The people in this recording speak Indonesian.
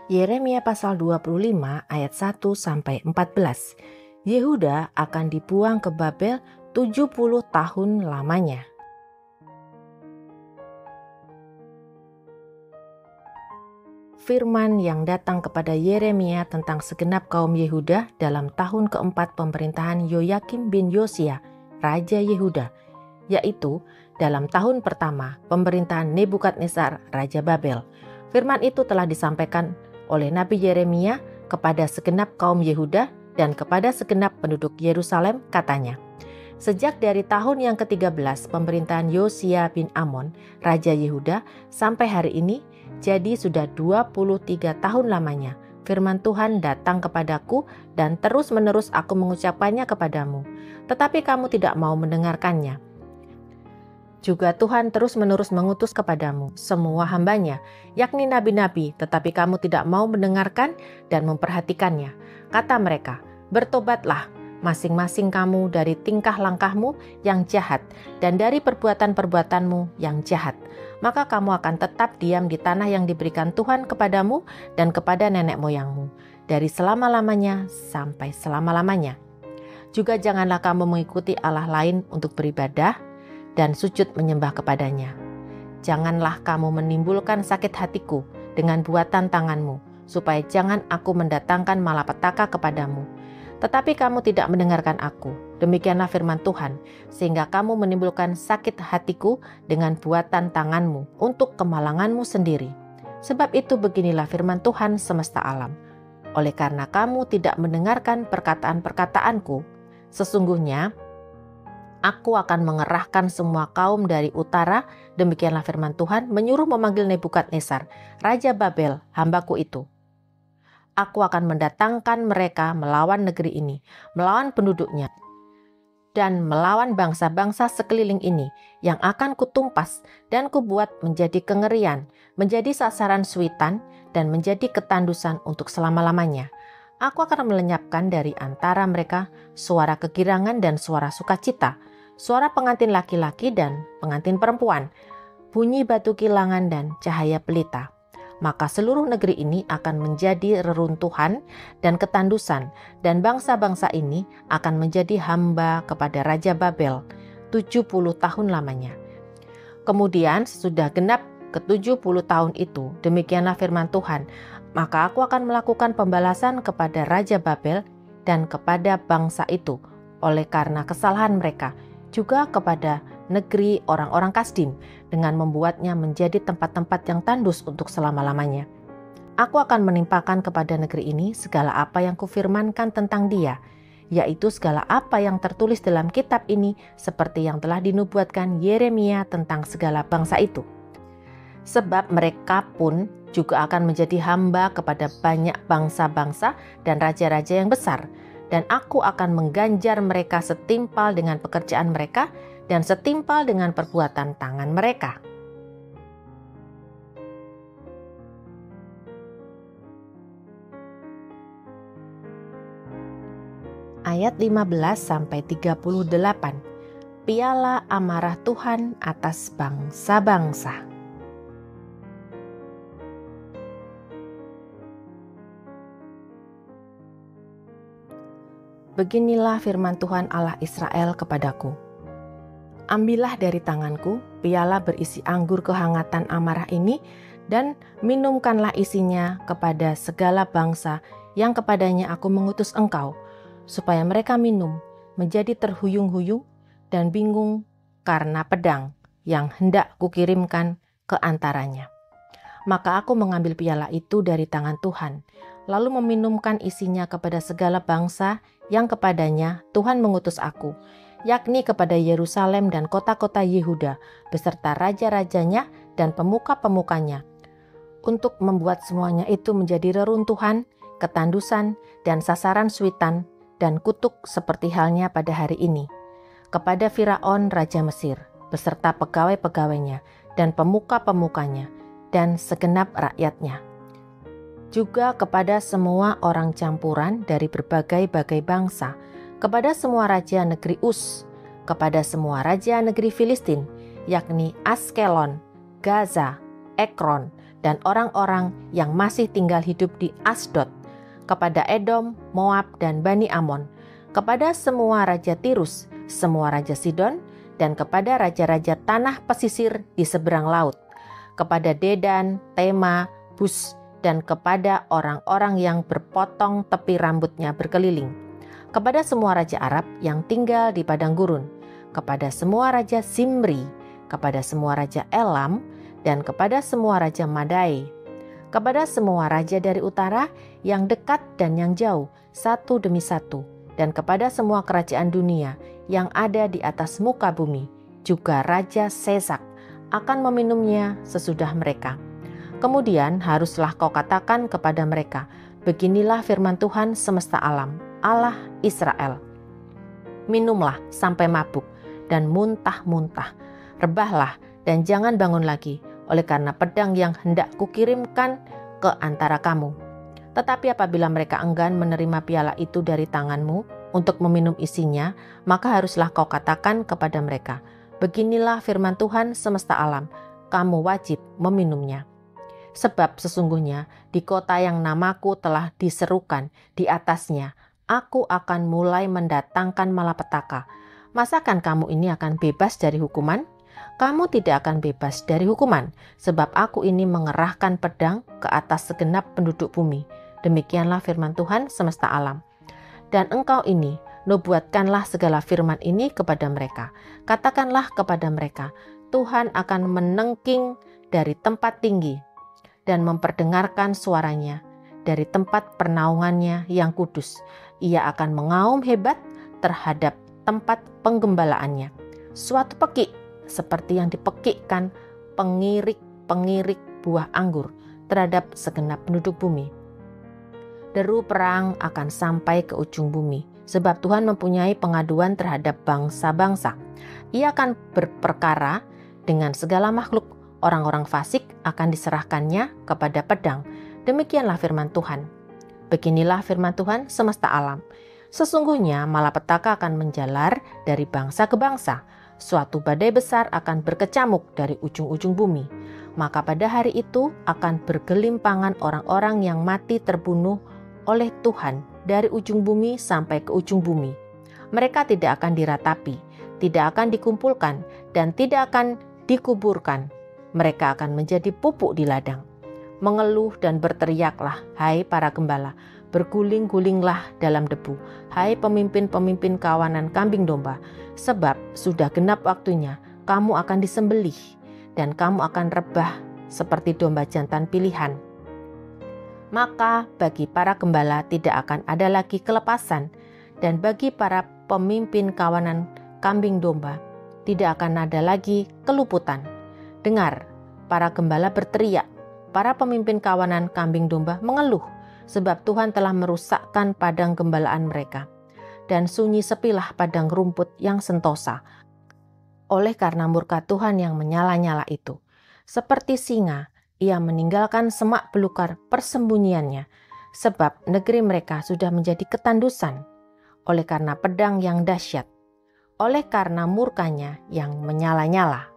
Yeremia pasal 25 ayat 1-14. Yehuda akan dibuang ke Babel 70 tahun lamanya. Firman yang datang kepada Yeremia tentang segenap kaum Yehuda dalam tahun keempat pemerintahan Yoyakim bin Yosia, Raja Yehuda, yaitu dalam tahun pertama pemerintahan Nebukadnezar, Raja Babel. Firman itu telah disampaikan oleh Nabi Yeremia kepada segenap kaum Yehuda dan kepada segenap penduduk Yerusalem, katanya, sejak dari tahun yang ke-13 pemerintahan Yosia bin Amon, Raja Yehuda, sampai hari ini, jadi sudah 23 tahun lamanya, firman Tuhan datang kepadaku dan terus-menerus aku mengucapkannya kepadamu, tetapi kamu tidak mau mendengarkannya. Juga Tuhan terus-menerus mengutus kepadamu semua hambanya, yakni nabi-nabi, tetapi kamu tidak mau mendengarkan dan memperhatikannya. Kata mereka, bertobatlah masing-masing kamu dari tingkah langkahmu yang jahat dan dari perbuatan-perbuatanmu yang jahat. Maka kamu akan tetap diam di tanah yang diberikan Tuhan kepadamu dan kepada nenek moyangmu, dari selama-lamanya sampai selama-lamanya. Juga janganlah kamu mengikuti Allah lain untuk beribadah dan sujud menyembah kepadanya. Janganlah kamu menimbulkan sakit hatiku dengan buatan tanganmu, supaya jangan aku mendatangkan malapetaka kepadamu. Tetapi kamu tidak mendengarkan aku, demikianlah firman Tuhan, sehingga kamu menimbulkan sakit hatiku dengan buatan tanganmu untuk kemalanganmu sendiri. Sebab itu beginilah firman Tuhan semesta alam. Oleh karena kamu tidak mendengarkan perkataan-perkataanku, sesungguhnya aku akan mengerahkan semua kaum dari utara, demikianlah firman Tuhan, menyuruh memanggil Nebukadnezar, Raja Babel, hambaku itu. Aku akan mendatangkan mereka melawan negeri ini, melawan penduduknya, dan melawan bangsa-bangsa sekeliling ini, yang akan kutumpas dan kubuat menjadi kengerian, menjadi sasaran suitan, dan menjadi ketandusan untuk selama-lamanya. Aku akan melenyapkan dari antara mereka suara kegirangan dan suara sukacita, suara pengantin laki-laki dan pengantin perempuan, bunyi batu kilangan dan cahaya pelita. Maka seluruh negeri ini akan menjadi reruntuhan dan ketandusan, dan bangsa-bangsa ini akan menjadi hamba kepada Raja Babel 70 tahun lamanya. Kemudian sesudah genap ke-70 tahun itu, demikianlah firman Tuhan, maka aku akan melakukan pembalasan kepada Raja Babel dan kepada bangsa itu oleh karena kesalahan mereka, juga kepada negeri orang-orang Kasdim dengan membuatnya menjadi tempat-tempat yang tandus untuk selama-lamanya. Aku akan menimpakan kepada negeri ini segala apa yang kufirmankan tentang dia, yaitu segala apa yang tertulis dalam kitab ini seperti yang telah dinubuatkan Yeremia tentang segala bangsa itu. Sebab mereka pun juga akan menjadi hamba kepada banyak bangsa-bangsa dan raja-raja yang besar, dan aku akan mengganjar mereka setimpal dengan pekerjaan mereka dan setimpal dengan perbuatan tangan mereka. Ayat 15-38. Piala amarah Tuhan atas bangsa-bangsa. Beginilah firman Tuhan Allah Israel kepadaku. Ambillah dari tanganku piala berisi anggur kehangatan amarah ini, dan minumkanlah isinya kepada segala bangsa yang kepadanya aku mengutus engkau, supaya mereka minum, menjadi terhuyung-huyung dan bingung karena pedang yang hendak kukirimkan ke antaranya. Maka aku mengambil piala itu dari tangan Tuhan, lalu meminumkan isinya kepada segala bangsa yang kepadanya Tuhan mengutus aku, yakni kepada Yerusalem dan kota-kota Yehuda, beserta raja-rajanya dan pemuka-pemukanya, untuk membuat semuanya itu menjadi reruntuhan, ketandusan, dan sasaran suitan, dan kutuk seperti halnya pada hari ini, kepada Firaun Raja Mesir, beserta pegawai-pegawainya, dan pemuka-pemukanya, dan segenap rakyatnya. Juga kepada semua orang campuran dari berbagai-bagai bangsa, kepada semua raja negeri Us, kepada semua raja negeri Filistin, yakni Askelon, Gaza, Ekron, dan orang-orang yang masih tinggal hidup di Asdod, kepada Edom, Moab, dan Bani Amon, kepada semua raja Tirus, semua raja Sidon, dan kepada raja-raja tanah pesisir di seberang laut, kepada Dedan, Tema, Bus, dan kepada orang-orang yang berpotong tepi rambutnya berkeliling, kepada semua raja Arab yang tinggal di padang gurun, kepada semua raja Zimri, kepada semua raja Elam, dan kepada semua raja Madai, kepada semua raja dari utara yang dekat dan yang jauh, satu demi satu, dan kepada semua kerajaan dunia yang ada di atas muka bumi, juga raja Sesak akan meminumnya sesudah mereka. Kemudian haruslah kau katakan kepada mereka, beginilah firman Tuhan semesta alam, Allah Israel. Minumlah sampai mabuk dan muntah-muntah, rebahlah dan jangan bangun lagi, oleh karena pedang yang hendak kukirimkan ke antara kamu. Tetapi apabila mereka enggan menerima piala itu dari tanganmu untuk meminum isinya, maka haruslah kau katakan kepada mereka, beginilah firman Tuhan semesta alam, kamu wajib meminumnya. Sebab sesungguhnya di kota yang namaku telah diserukan di atasnya, aku akan mulai mendatangkan malapetaka. Masakan kamu ini akan bebas dari hukuman? Kamu tidak akan bebas dari hukuman, sebab aku ini mengerahkan pedang ke atas segenap penduduk bumi. Demikianlah firman Tuhan semesta alam. Dan engkau ini, nubuatkanlah segala firman ini kepada mereka. Katakanlah kepada mereka, Tuhan akan menengking dari tempat tinggi dan memperdengarkan suaranya dari tempat pernaungannya yang kudus. Ia akan mengaum hebat terhadap tempat penggembalaannya. Suatu pekik seperti yang dipekikkan pengirik-pengirik buah anggur terhadap segenap penduduk bumi. Deru perang akan sampai ke ujung bumi, sebab Tuhan mempunyai pengaduan terhadap bangsa-bangsa. Ia akan berperkara dengan segala makhluk, orang-orang fasik akan diserahkannya kepada pedang. Demikianlah firman Tuhan. Beginilah firman Tuhan semesta alam. Sesungguhnya malapetaka akan menjalar dari bangsa ke bangsa. Suatu badai besar akan berkecamuk dari ujung-ujung bumi. Maka pada hari itu akan bergelimpangan orang-orang yang mati terbunuh oleh Tuhan dari ujung bumi sampai ke ujung bumi. Mereka tidak akan diratapi, tidak akan dikumpulkan, dan tidak akan dikuburkan. Mereka akan menjadi pupuk di ladang. Mengeluh dan berteriaklah, hai para gembala, berguling-gulinglah dalam debu, hai pemimpin-pemimpin kawanan kambing domba, sebab sudah genap waktunya, kamu akan disembelih, dan kamu akan rebah seperti domba jantan pilihan. Maka bagi para gembala tidak akan ada lagi kelepasan, dan bagi para pemimpin kawanan kambing domba tidak akan ada lagi keluputan. Dengar, para gembala berteriak, para pemimpin kawanan kambing domba mengeluh, sebab Tuhan telah merusakkan padang gembalaan mereka. Dan sunyi sepilah padang rumput yang sentosa, oleh karena murka Tuhan yang menyala-nyala itu. Seperti singa, ia meninggalkan semak belukar persembunyiannya, sebab negeri mereka sudah menjadi ketandusan, oleh karena pedang yang dahsyat, oleh karena murkanya yang menyala-nyala.